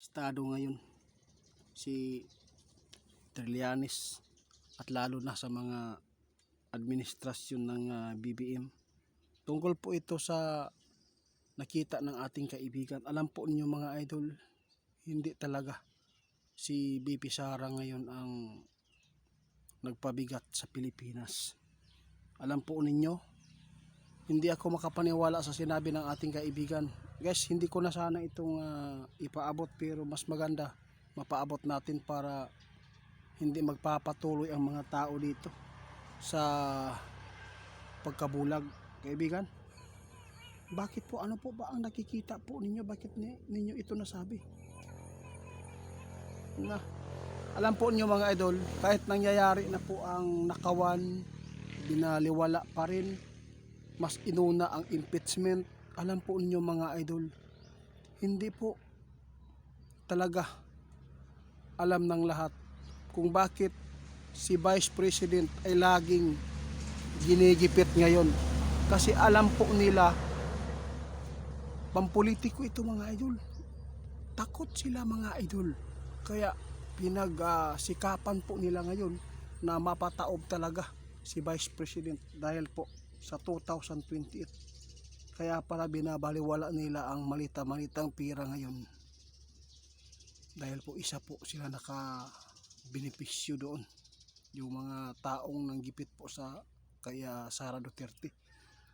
estado ngayon si Trillanes at lalo na sa mga administrasyon ng BBM. Tungkol po ito sa nakita ng ating kaibigan. Alam po ninyo mga idol, hindi talaga si BP Sara ngayon ang nagpabigat sa Pilipinas. Alam po ninyo, hindi ako makapaniwala sa sinabi ng ating kaibigan. Guys, hindi ko na sana itong ipaabot, pero mas maganda mapaabot natin para hindi magpapatuloy ang mga tao dito sa pagkabulag. Kaibigan, bakit po, ano po ba ang nakikita po ninyo? Bakit ninyo ito nasabi? Na, alam po niyo mga idol, kahit nangyayari na po ang nakawan, binaliwala pa rin, mas inuna ang impeachment. Alam po niyo mga idol, hindi po talaga alam ng lahat kung bakit si Vice President ay laging ginigipit ngayon. Kasi alam po nila, pampolitiko ito mga idol. Takot sila mga idol. Kaya pinagsikapan po nila ngayon na mapataob talaga si Vice President dahil po sa 2028. Kaya para binabaliwala nila ang malita-malitang pira ngayon. Dahil po isa po sila naka-benepisyo doon. Yung mga taong nanggipit po sa kaya Sara Duterte.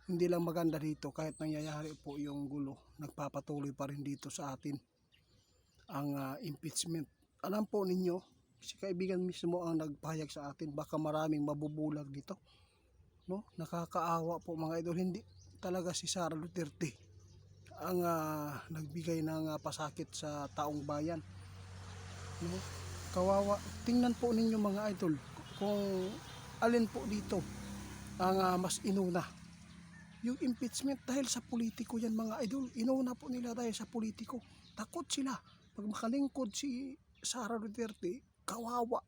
Hindi lang maganda dito, kahit nangyayari po yung gulo, nagpapatuloy pa rin dito sa atin ang impeachment. Alam po ninyo, si kaibigan mismo ang nagpahayag sa atin, baka maraming mabubulag dito. No? Nakakaawa po mga idol, hindi talaga si Sara Duterte ang nagbigay ng pasakit sa taong bayan. No? Kawawa. Tingnan po ninyo mga idol kung alin po dito ang mas inuna. Yung impeachment dahil sa politiko yan mga idol. Inuna po nila dahil sa politiko. Takot sila. Pag makalingkod si Sara Duterte, kawawa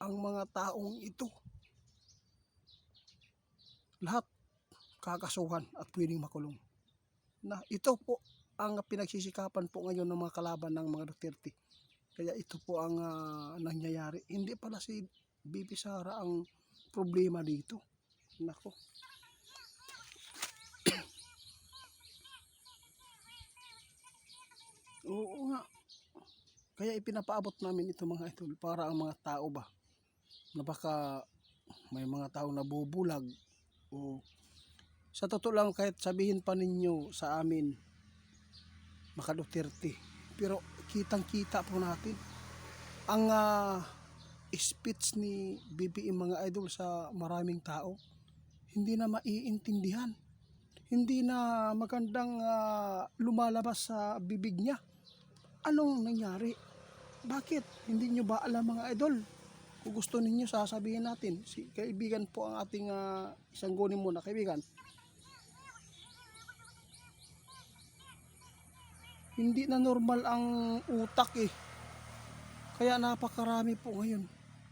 ang mga taong ito. Lahat kakasuhan at pwedeng makulong. Na ito po ang pinagsisikapan po ngayon ng mga kalaban ng mga Duterte. Kaya ito po ang nangyayari. Hindi pala si BP Sara ang problema dito. Nako. Oo nga. Kaya ipinapaabot namin ito mga idol para ang mga tao ba na baka may mga tao nabubulag o sa totoo lang, kahit sabihin pa ninyo sa amin maka Duterte, pero kitang kita po natin ang speech ni BBM mga idol sa maraming tao, hindi na maiintindihan, hindi na magandang lumalabas sa bibig niya. Anong nangyari? Bakit? Hindi nyo ba alam mga idol? Kung gusto ninyo sasabihin natin. Si kaibigan po ang ating isang gunin muna kaibigan. Hindi na normal ang utak eh. Kaya napakarami po ngayon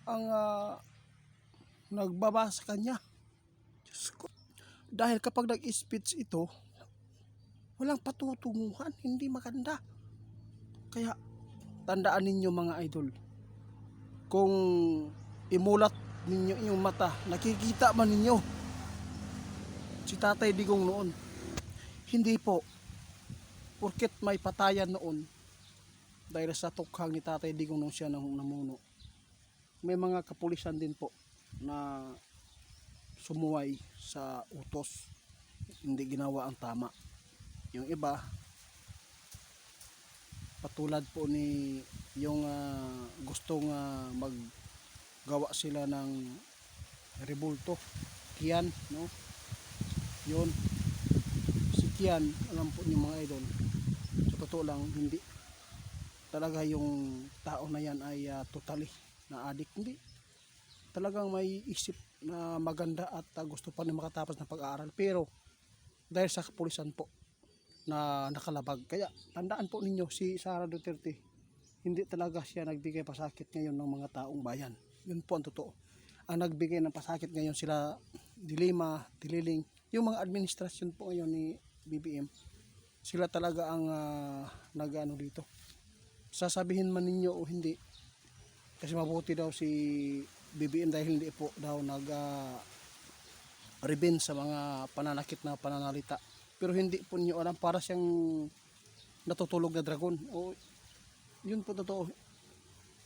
ang nagbaba sa kanya. Diyos ko. Dahil kapag nag-speech ito, walang patutunguhan, hindi maganda. Kaya tandaan ninyo mga idol, kung imulat ninyo yung mata, nakikita man ninyo si Tatay Digong noon. Hindi po porket may patayan noon dahil sa tukhang ni Tatay Digong nung siya namuno, may mga kapulisan din po na sumuway sa utos, hindi ginawa ang tama. Yung iba patulad po ni yung gustong maggawa sila ng rebulto, Kian, no? Yun si Kian, alam po niyo mga idol, sa totoo lang hindi talaga yung tao na yan ay totally na addict, hindi talagang may isip na maganda at gusto pa rin makatapos ng pag-aaral, pero dahil sa kapulisan po na nakalabag. Kaya tandaan po ninyo, si Sara Duterte, hindi talaga siya nagbigay pasakit ngayon ng mga taong bayan. Yun po ang totoo. Ang nagbigay ng pasakit ngayon sila Dilima, Tililing, yung mga administrasyon po ngayon ni BBM, sila talaga ang nag-ano dito, sasabihin man ninyo o hindi, kasi mabuti daw si BBM dahil hindi po daw nag revenge sa mga pananakit na pananalita. Pero hindi po niyo alam, para siyang natutulog na dragon. O yun po totoo.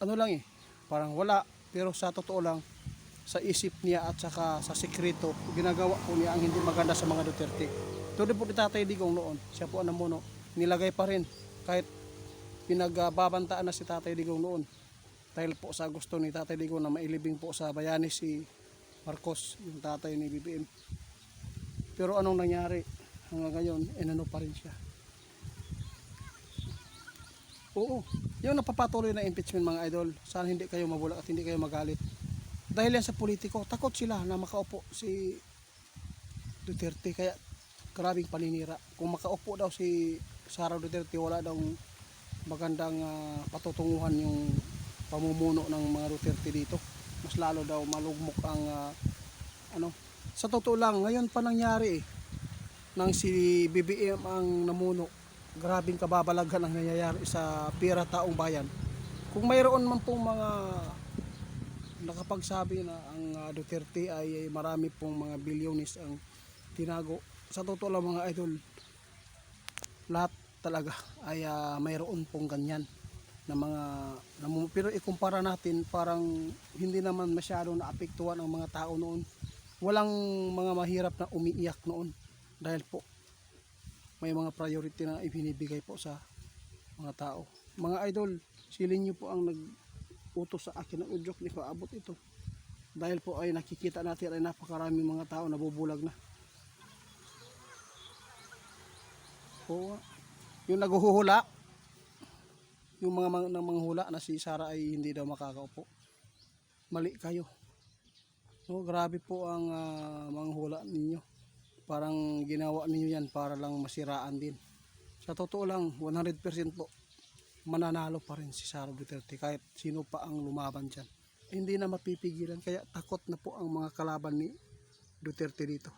Ano lang parang wala, pero sa totoo lang, sa isip niya at saka sa sikreto, ginagawa po niya ang hindi maganda sa mga Duterte. Tulad po ni Tatay Digong noon, siya po ang namuno, nilagay pa rin kahit pinagbabantaan na si Tatay Digong noon. Dahil po sa gusto ni Tatay Digong na mailibing po sa bayani si Marcos, yung tatay ni BBM. Pero anong nangyari? Hanggang ngayon, inano pa rin siya. Oo, yung napapatuloy na impeachment mga idol, sana hindi kayo mabulak at hindi kayo magalit. Dahil yan sa politiko, takot sila na makaupo si Duterte, kaya grabing paninira. Kung makaupo daw si Sara Duterte, wala daw magandang patutunguhan yung pamumuno ng mga Duterte dito. Mas lalo daw malugmok ang sa totoo lang, ngayon pa nangyari nang si BBM ang namuno. Grabing kababalaghan ang nangyayari sa pira taong bayan. Kung mayroon man pong mga nakapagsabi na ang Duterte ay marami pong mga bilyonis ang tinago, sa totoo lang mga idol, lahat talaga ay mayroon pong ganyan na mga pero ikumpara natin, parang hindi naman masyado naapektuhan ang mga tao noon. Walang mga mahirap na umiiyak noon dahil po may mga priority na ibinibigay po sa mga tao. Mga idol, silin nyo po ang nag-utos sa akin ng udyok, ni paabot ito. Dahil po ay nakikita natin ay napakaraming mga tao nabubulag na. Oo, yung naghuhula, yung mga manghula na si Sara ay hindi daw makakaupo. Mali kayo. No, grabe po ang manghula ninyo. Parang ginawa ninyo yan para lang masiraan din. Sa totoo lang, 100% po mananalo pa rin si Sara Duterte kahit sino pa ang lumaban dyan. Hindi na mapipigilan, kaya takot na po ang mga kalaban ni Duterte dito.